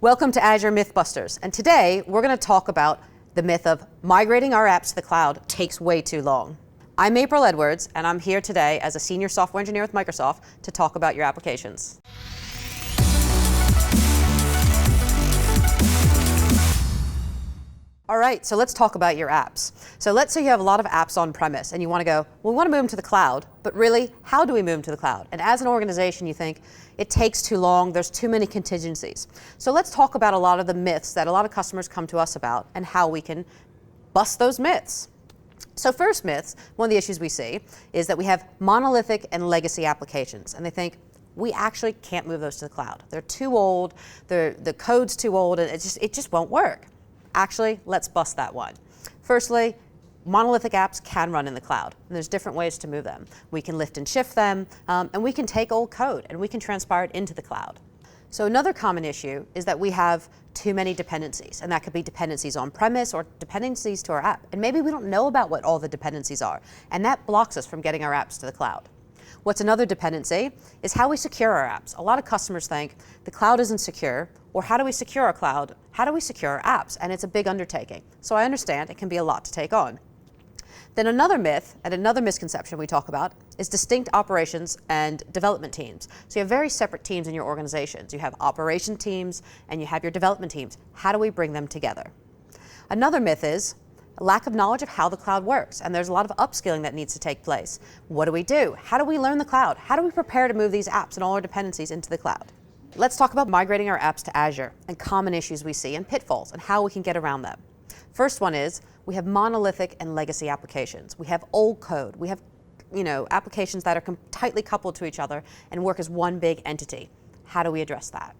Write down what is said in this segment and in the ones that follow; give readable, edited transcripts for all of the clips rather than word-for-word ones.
Welcome to Azure Mythbusters, and today we're going to talk about the myth of migrating our apps to the cloud takes way too long. I'm April Edwards, and I'm here today as a senior software engineer with Microsoft to talk about your applications. All right, so let's talk about your apps. So let's say you have a lot of apps on premise and you want to go, well, we want to move them to the cloud, but really, how do we move them to the cloud? And as an organization, you think it takes too long, there's too many contingencies. So let's talk about a lot of the myths that a lot of customers come to us about and how we can bust those myths. So first myths, one of the issues we see is that we have monolithic and legacy applications, and they think, we actually can't move those to the cloud. They're too old, the code's too old, and it just won't work. Actually, let's bust that one. Firstly, monolithic apps can run in the cloud, and there's different ways to move them. We can lift and shift them, and we can take old code and we can transpire it into the cloud. So another common issue is that we have too many dependencies, and that could be dependencies on premise or dependencies to our app. And maybe we don't know about what all the dependencies are, and that blocks us from getting our apps to the cloud. What's another dependency is how we secure our apps. A lot of customers think the cloud isn't secure, or how do we secure our cloud? How do we secure our apps? And it's a big undertaking. So I understand it can be a lot to take on. Then another myth and another misconception we talk about is distinct operations and development teams. So you have very separate teams in your organizations. You have operation teams and you have your development teams. How do we bring them together? Another myth is a lack of knowledge of how the cloud works, and there's a lot of upskilling that needs to take place. What do we do? How do we learn the cloud? How do we prepare to move these apps and all our dependencies into the cloud? Let's talk about migrating our apps to Azure and common issues we see and pitfalls and how we can get around them. First one is we have monolithic and legacy applications. We have old code. We have applications that are tightly coupled to each other and work as one big entity. How do we address that?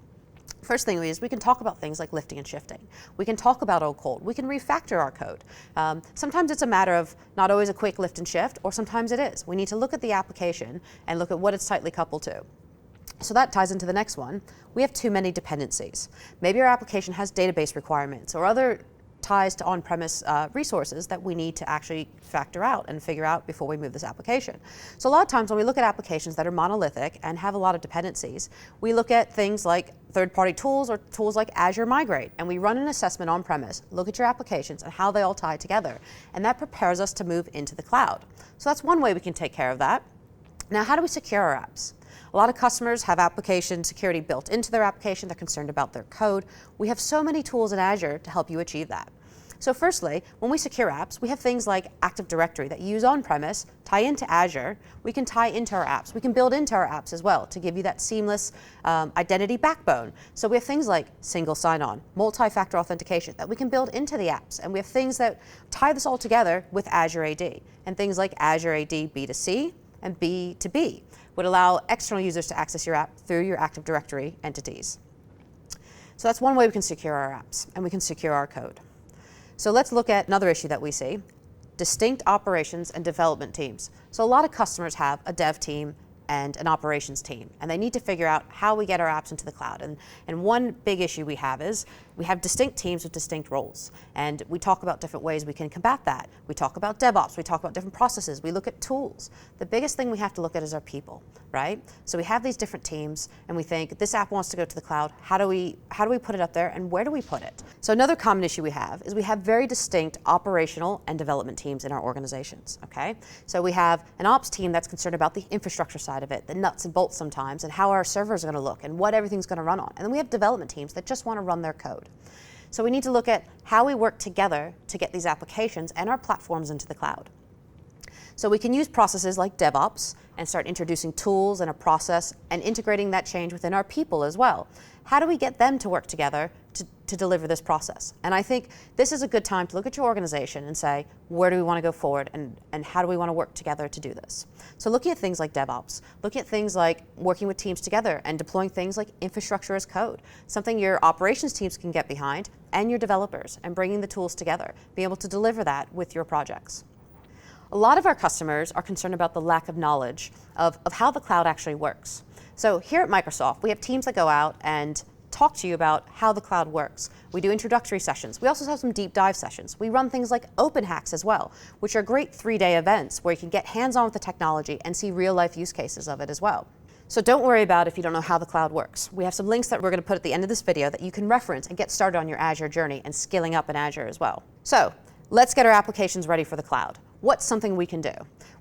First thing is we can talk about things like lifting and shifting. We can talk about old code. We can refactor our code. Sometimes it's a matter of not always a quick lift and shift, or sometimes it is. We need to look at the application and look at what it's tightly coupled to. So that ties into the next one. We have too many dependencies. Maybe our application has database requirements or other ties to on-premise resources that we need to actually factor out and figure out before we move this application. So a lot of times when we look at applications that are monolithic and have a lot of dependencies, we look at things like third-party tools or tools like Azure Migrate, and we run an assessment on-premise, look at your applications and how they all tie together, and that prepares us to move into the cloud. So that's one way we can take care of that. Now, how do we secure our apps? A lot of customers have application security built into their application. They're concerned about their code. We have so many tools in Azure to help you achieve that. So firstly, when we secure apps, we have things like Active Directory that you use on-premise, tie into Azure. We can tie into our apps. We can build into our apps as well to give you that seamless identity backbone. So we have things like single sign-on, multi-factor authentication that we can build into the apps. And we have things that tie this all together with Azure AD. And things like Azure AD B2C and B2B would allow external users to access your app through your Active Directory entities. So that's one way we can secure our apps, and we can secure our code. So let's look at another issue that we see, distinct operations and development teams. So a lot of customers have a dev team and an operations team, and they need to figure out how we get our apps into the cloud. And one big issue we have is we have distinct teams with distinct roles, and we talk about different ways we can combat that. We talk about DevOps, we talk about different processes, we look at tools. The biggest thing we have to look at is our people, right? So we have these different teams, and we think this app wants to go to the cloud. How do we put it up there, and where do we put it? So another common issue we have is we have very distinct operational and development teams in our organizations, okay? So we have an ops team that's concerned about the infrastructure side of it, the nuts and bolts sometimes, and how our servers are going to look and what everything's going to run on. And then we have development teams that just want to run their code. So we need to look at how we work together to get these applications and our platforms into the cloud. So we can use processes like DevOps and start introducing tools and a process and integrating that change within our people as well. How do we get them to work together to deliver this process? And I think this is a good time to look at your organization and say, where do we want to go forward and how do we want to work together to do this? So looking at things like DevOps, looking at things like working with teams together and deploying things like infrastructure as code, something your operations teams can get behind and your developers, and bringing the tools together, be able to deliver that with your projects. A lot of our customers are concerned about the lack of knowledge of how the cloud actually works. So here at Microsoft, we have teams that go out and talk to you about how the cloud works. We do introductory sessions. We also have some deep dive sessions. We run things like open hacks as well, which are great 3-day events where you can get hands-on with the technology and see real life use cases of it as well. So don't worry about if you don't know how the cloud works. We have some links that we're going to put at the end of this video that you can reference and get started on your Azure journey and scaling up in Azure as well. So let's get our applications ready for the cloud. What's something we can do?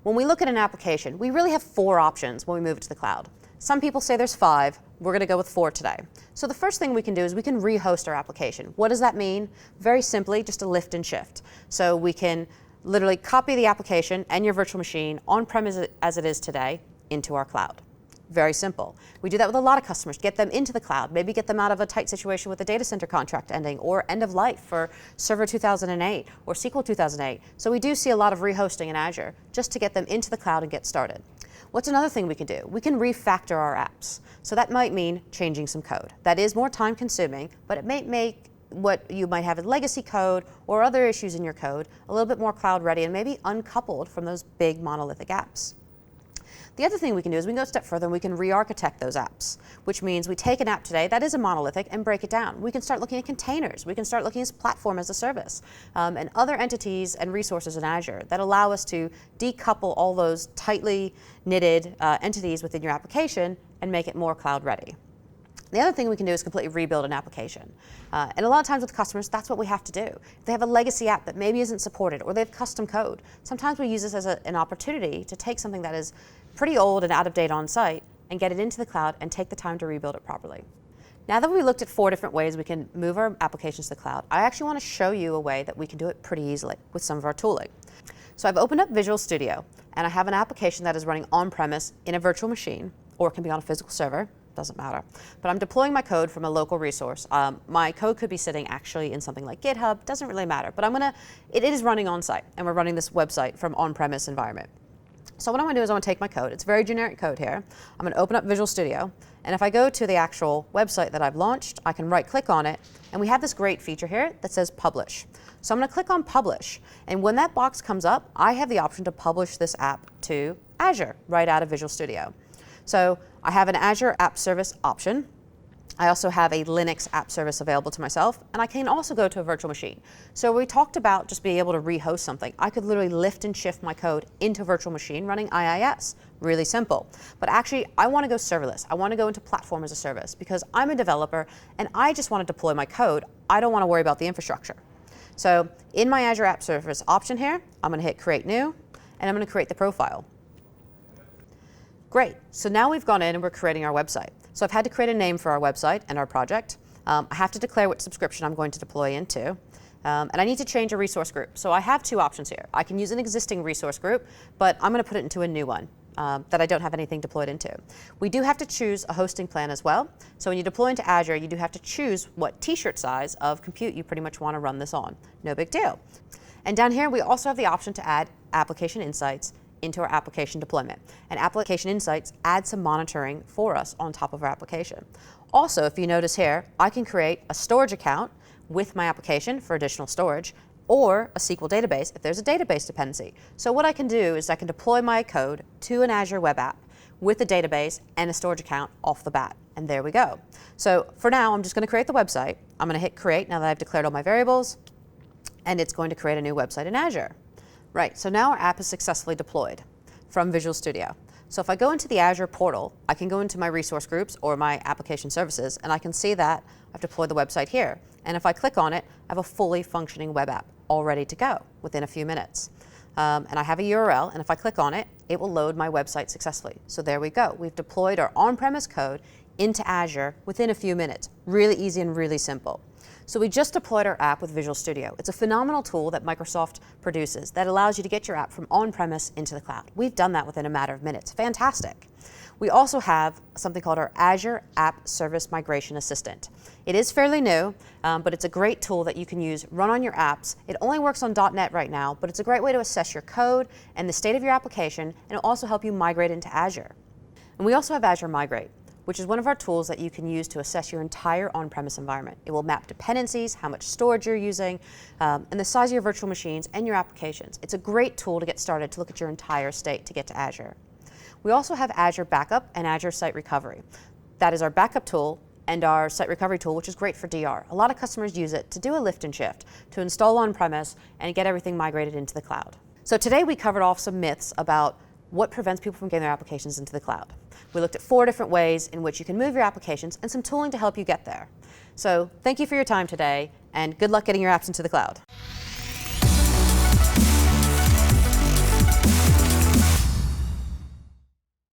When we look at an application, we really have 4 options when we move it to the cloud. Some people say there's 5. We're going to go with 4 today. So the first thing we can do is we can rehost our application. What does that mean? Very simply, just a lift and shift. So we can literally copy the application and your virtual machine on-premise as it is today into our cloud. Very simple. We do that with a lot of customers. Get them into the cloud, maybe get them out of a tight situation with a data center contract ending or end of life for Server 2008 or SQL 2008. So we do see a lot of rehosting in Azure just to get them into the cloud and get started. What's another thing we can do? We can refactor our apps. So that might mean changing some code. That is more time consuming, but it may make what you might have as legacy code or other issues in your code a little bit more cloud ready and maybe uncoupled from those big monolithic apps. The other thing we can do is we can go a step further and we can re-architect those apps, which means we take an app today that is a monolithic and break it down. We can start looking at containers. We can start looking at platform as a service and other entities and resources in Azure that allow us to decouple all those tightly knitted entities within your application and make it more cloud ready. The other thing we can do is completely rebuild an application. And a lot of times with customers, that's what we have to do. If they have a legacy app that maybe isn't supported or they have custom code, sometimes we use this as an opportunity to take something that is pretty old and out of date on site and get it into the cloud and take the time to rebuild it properly. Now that we looked at 4 different ways we can move our applications to the cloud, I actually want to show you a way that we can do it pretty easily with some of our tooling. So I've opened up Visual Studio and I have an application that is running on-premise in a virtual machine, or it can be on a physical server. Doesn't matter. But I'm deploying my code from a local resource. My code could be sitting actually in something like GitHub, doesn't really matter. But it is running on site, and we're running this website from on-premise environment. So what I'm going to do is I'm going to take my code. It's very generic code here. I'm going to open up Visual Studio, and if I go to the actual website that I've launched, I can right-click on it, and we have this great feature here that says Publish. So I'm going to click on Publish, and when that box comes up, I have the option to publish this app to Azure right out of Visual Studio. So I have an Azure App Service option. I also have a Linux app service available to myself, and I can also go to a virtual machine. So we talked about just being able to rehost something. I could literally lift and shift my code into a virtual machine running IIS. Really simple. But actually, I want to go serverless. I want to go into platform as a service because I'm a developer and I just want to deploy my code. I don't want to worry about the infrastructure. So in my Azure App Service option here, I'm going to hit Create New, and I'm going to create the profile. Great, so now we've gone in and we're creating our website. So I've had to create a name for our website and our project. I have to declare what subscription I'm going to deploy into. And I need to change a resource group. So I have 2 options here. I can use an existing resource group, but I'm going to put it into a new one that I don't have anything deployed into. We do have to choose a hosting plan as well. So when you deploy into Azure, you do have to choose what t-shirt size of compute you pretty much want to run this on. No big deal. And down here, we also have the option to add application insights into our application deployment. And Application Insights add some monitoring for us on top of our application. Also, if you notice here, I can create a storage account with my application for additional storage, or a SQL database if there's a database dependency. So what I can do is I can deploy my code to an Azure web app with a database and a storage account off the bat. And there we go. So for now, I'm just going to create the website. I'm going to hit Create now that I've declared all my variables, and it's going to create a new website in Azure. Right, so now our app is successfully deployed from Visual Studio. So if I go into the Azure portal, I can go into my resource groups or my application services, and I can see that I've deployed the website here. And if I click on it, I have a fully functioning web app all ready to go within a few minutes. And I have a URL, and if I click on it, it will load my website successfully. So there we go. We've deployed our on-premise code into Azure within a few minutes. Really easy and really simple. So we just deployed our app with Visual Studio. It's a phenomenal tool that Microsoft produces that allows you to get your app from on-premise into the cloud. We've done that within a matter of minutes. Fantastic. We also have something called our Azure App Service Migration Assistant. It is fairly new, but it's a great tool that you can use, run on your apps. It only works on .NET right now, but it's a great way to assess your code and the state of your application, and it'll also help you migrate into Azure. And we also have Azure Migrate, which is one of our tools that you can use to assess your entire on-premise environment. It will map dependencies, how much storage you're using, and the size of your virtual machines and your applications. It's a great tool to get started to look at your entire state to get to Azure. We also have Azure Backup and Azure Site Recovery. That is our backup tool and our site recovery tool, which is great for DR. A lot of customers use it to do a lift and shift, to install on-premise and get everything migrated into the cloud. So today we covered off some myths about what prevents people from getting their applications into the cloud. We looked at 4 different ways in which you can move your applications and some tooling to help you get there. So thank you for your time today, and good luck getting your apps into the cloud.